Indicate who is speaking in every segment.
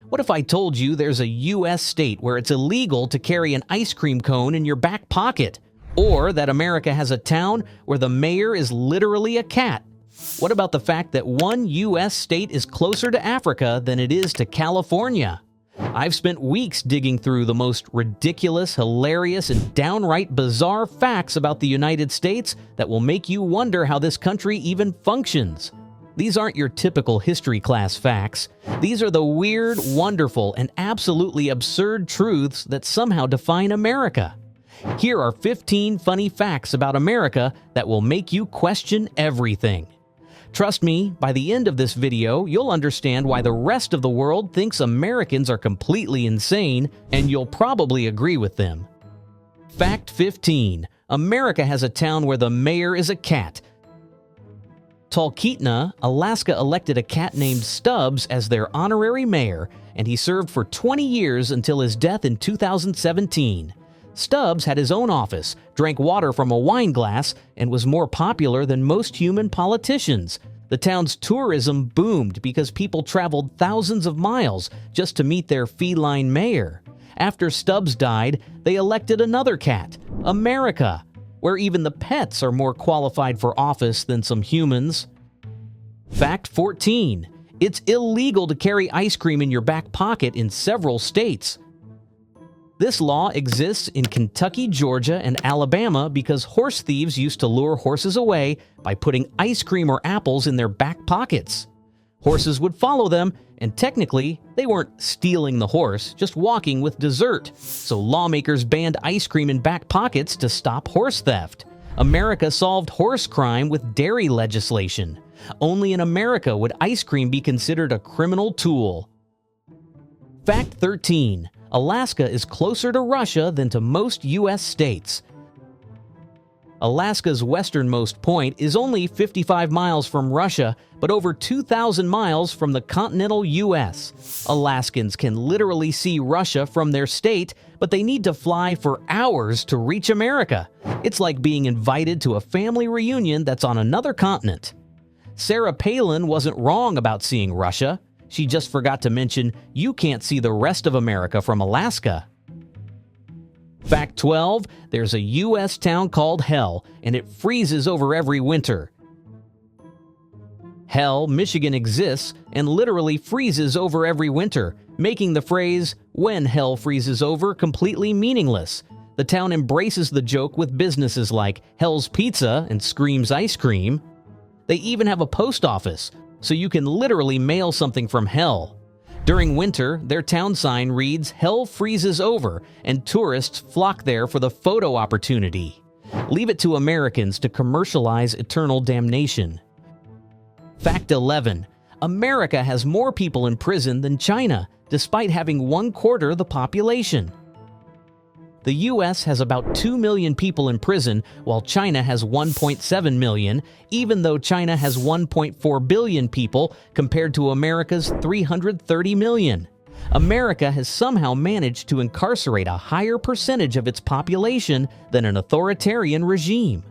Speaker 1: What if I told you there's a U.S. state where it's illegal to carry an ice cream cone in your back pocket? Or that America has a town where the mayor is literally a cat? What about the fact that one U.S. state is closer to Africa than it is to California? I've spent weeks digging through the most ridiculous, hilarious, and downright bizarre facts about the United States that will make you wonder how this country even functions. These aren't your typical history class facts. These are the weird, wonderful, and absolutely absurd truths that somehow define America. Here are 15 funny facts about America that will make you question everything. Trust me, by the end of this video, you'll understand why the rest of the world thinks Americans are completely insane, and you'll probably agree with them. Fact 15. America has a town where the mayor is a cat. Talkeetna, Alaska elected a cat named Stubbs as their honorary mayor, and he served for 20 years until his death in 2017. Stubbs had his own office, drank water from a wine glass, and was more popular than most human politicians. The town's tourism boomed because people traveled thousands of miles just to meet their feline mayor. After Stubbs died, they elected another cat, America, where even the pets are more qualified for office than some humans. Fact 14. It's illegal to carry ice cream in your back pocket in several states. This law exists in Kentucky, Georgia, and Alabama because horse thieves used to lure horses away by putting ice cream or apples in their back pockets. Horses would follow them, and technically, they weren't stealing the horse, just walking with dessert. So lawmakers banned ice cream in back pockets to stop horse theft. America solved horse crime with dairy legislation. Only in America would ice cream be considered a criminal tool. Fact 13. Alaska is closer to Russia than to most U.S. states. Alaska's westernmost point is only 55 miles from Russia, but over 2,000 miles from the continental U.S. Alaskans can literally see Russia from their state, but they need to fly for hours to reach America. It's like being invited to a family reunion that's on another continent. Sarah Palin wasn't wrong about seeing Russia. She just forgot to mention you can't see the rest of America from Alaska. Fact 12. There's a U.S. town called Hell, and it freezes over every winter. Hell, Michigan exists and literally freezes over every winter, making the phrase, "when hell freezes over," completely meaningless. The town embraces the joke with businesses like Hell's Pizza and Scream's Ice Cream. They even have a post office, so you can literally mail something from hell. During winter, their town sign reads, "Hell freezes over," and tourists flock there for the photo opportunity. Leave it to Americans to commercialize eternal damnation. Fact 11. America has more people in prison than China, despite having 1/4 the population. The U.S. has about 2 million people in prison, while China has 1.7 million, even though China has 1.4 billion people compared to America's 330 million. America has somehow managed to incarcerate a higher percentage of its population than an authoritarian regime.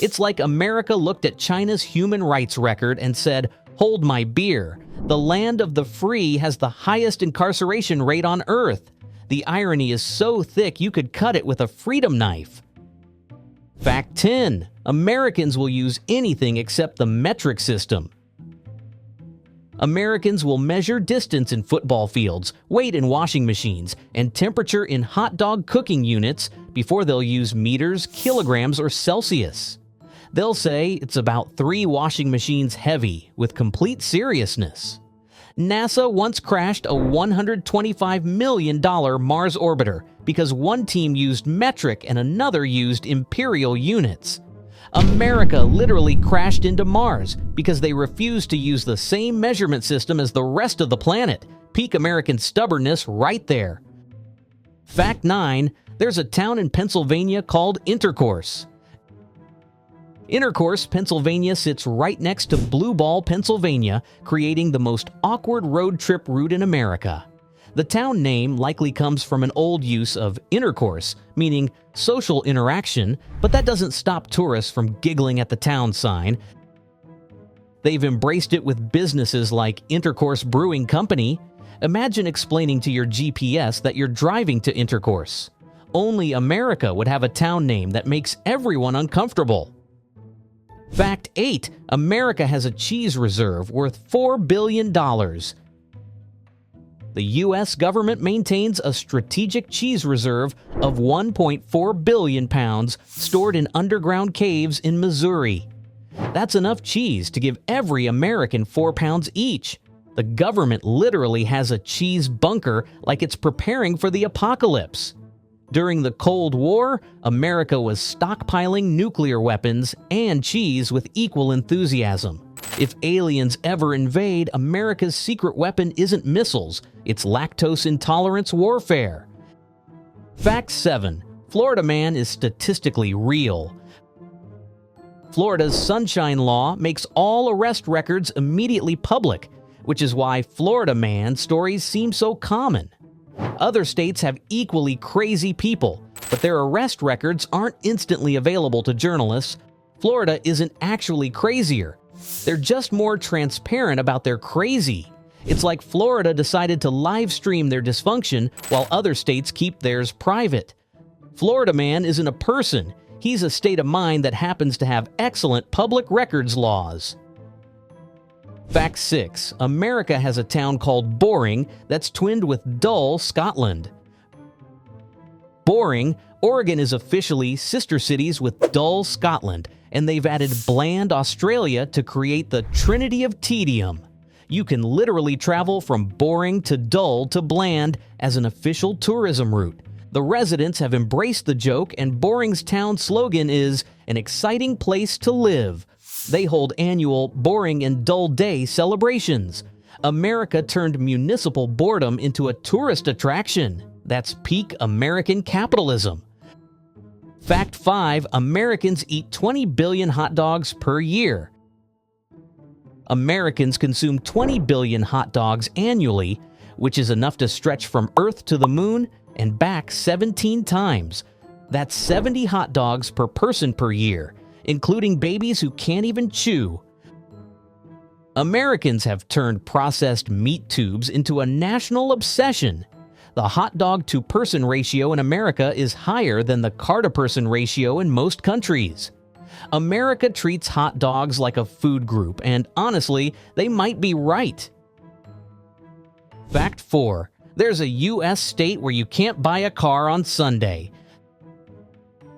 Speaker 1: It's like America looked at China's human rights record and said, "Hold my beer. The land of the free has the highest incarceration rate on earth." The irony is so thick you could cut it with a freedom knife. Fact 10. Americans will use anything except the metric system. Americans will measure distance in football fields, weight in washing machines, and temperature in hot dog cooking units before they'll use meters, kilograms, or Celsius. They'll say it's about 3 washing machines heavy with complete seriousness. NASA once crashed a $125 million Mars orbiter because one team used metric and another used imperial units. America literally crashed into Mars because they refused to use the same measurement system as the rest of the planet. Peak American stubbornness right there. Fact 9. There's a town in Pennsylvania called Intercourse. Intercourse, Pennsylvania sits right next to Blue Ball, Pennsylvania, creating the most awkward road trip route in America. The town name likely comes from an old use of intercourse, meaning social interaction, but that doesn't stop tourists from giggling at the town sign. They've embraced it with businesses like Intercourse Brewing Company. Imagine explaining to your GPS that you're driving to intercourse. Only America would have a town name that makes everyone uncomfortable. Fact 8. America has a cheese reserve worth $4 billion. The U.S. government maintains a strategic cheese reserve of 1.4 billion pounds stored in underground caves in Missouri. That's enough cheese to give every American 4 pounds each. The government literally has a cheese bunker like it's preparing for the apocalypse. During the Cold War, America was stockpiling nuclear weapons and cheese with equal enthusiasm. If aliens ever invade, America's secret weapon isn't missiles, it's lactose intolerance warfare. Fact 7. Florida man is statistically real. Florida's Sunshine Law makes all arrest records immediately public, which is why Florida man stories seem so common. Other states have equally crazy people, but their arrest records aren't instantly available to journalists. Florida isn't actually crazier. They're just more transparent about their crazy. It's like Florida decided to live stream their dysfunction while other states keep theirs private. Florida man isn't a person. He's a state of mind that happens to have excellent public records laws. Fact 6. America has a town called Boring that's twinned with Dull, Scotland. Boring, Oregon is officially sister cities with Dull, Scotland, and they've added Bland, Australia to create the Trinity of Tedium. You can literally travel from Boring to Dull to Bland as an official tourism route. The residents have embraced the joke, and Boring's town slogan is, "An exciting place to live." They hold annual Boring and Dull Day celebrations. America turned municipal boredom into a tourist attraction. That's peak American capitalism. Fact 5. Americans eat 20 billion hot dogs per year. Americans consume 20 billion hot dogs annually, which is enough to stretch from Earth to the moon and back 17 times. That's 70 hot dogs per person per year, including babies who can't even chew. Americans have turned processed meat tubes into a national obsession. The hot dog to person ratio in America is higher than the car to person ratio in most countries. America treats hot dogs like a food group, and honestly, they might be right. Fact 4. There's a U.S. state where you can't buy a car on Sunday.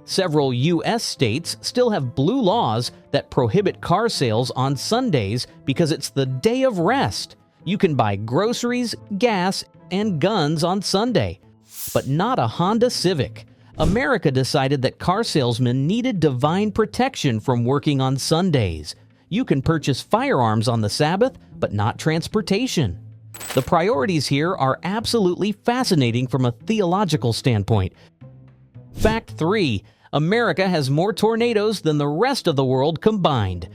Speaker 1: Several U.S. states still have blue laws that prohibit car sales on Sundays because it's the day of rest. You can buy groceries, gas, and guns on Sunday, but not a Honda Civic. America decided that car salesmen needed divine protection from working on Sundays. You can purchase firearms on the Sabbath, but not transportation. The priorities here are absolutely fascinating from a theological standpoint. Fact 3. America has more tornadoes than the rest of the world combined.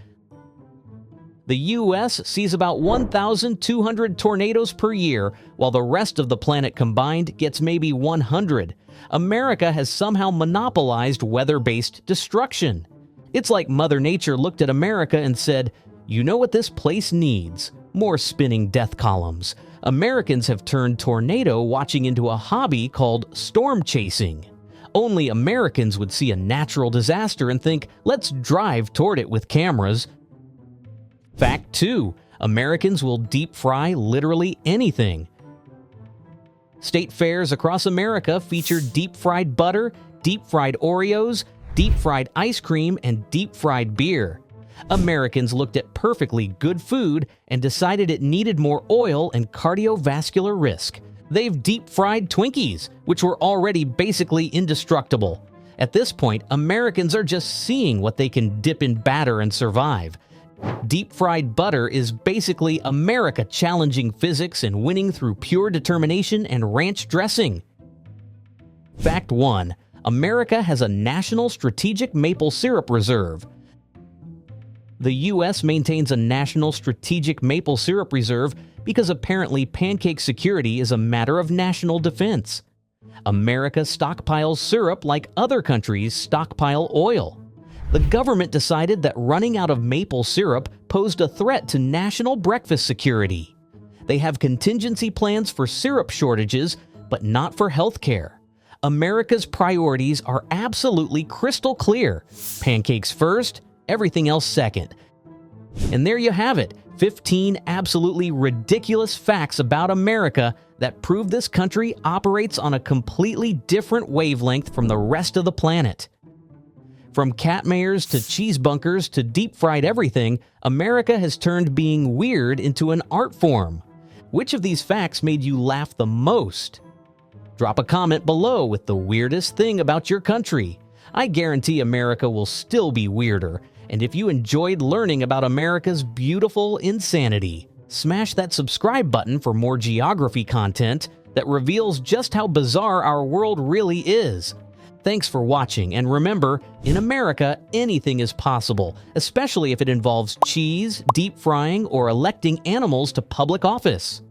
Speaker 1: The U.S. sees about 1,200 tornadoes per year, while the rest of the planet combined gets maybe 100. America has somehow monopolized weather-based destruction. It's like Mother Nature looked at America and said, "You know what this place needs? More spinning death columns." Americans have turned tornado watching into a hobby called storm chasing. Only Americans would see a natural disaster and think, "Let's drive toward it with cameras." Fact 2. Americans will deep fry literally anything. State fairs across America feature deep-fried butter, deep-fried Oreos, deep-fried ice cream, and deep-fried beer. Americans looked at perfectly good food and decided it needed more oil and cardiovascular risk. They've deep-fried Twinkies, which were already basically indestructible. At this point, Americans are just seeing what they can dip in batter and survive. Deep-fried butter is basically America challenging physics and winning through pure determination and ranch dressing. Fact 1. America has a national strategic maple syrup reserve. The U.S. maintains a national strategic maple syrup reserve because apparently pancake security is a matter of national defense. America stockpiles syrup like other countries stockpile oil. The government decided that running out of maple syrup posed a threat to national breakfast security. They have contingency plans for syrup shortages, but not for healthcare. America's priorities are absolutely crystal clear. Pancakes first, everything else second. And there you have it, 15 absolutely ridiculous facts about America that prove this country operates on a completely different wavelength from the rest of the planet. From cat mayors to cheese bunkers to deep-fried everything, America has turned being weird into an art form. Which of these facts made you laugh the most? Drop a comment below with the weirdest thing about your country. I guarantee America will still be weirder. And if you enjoyed learning about America's beautiful insanity, smash that subscribe button for more geography content that reveals just how bizarre our world really is. Thanks for watching, and remember, in America, anything is possible, especially if it involves cheese, deep frying, or electing animals to public office.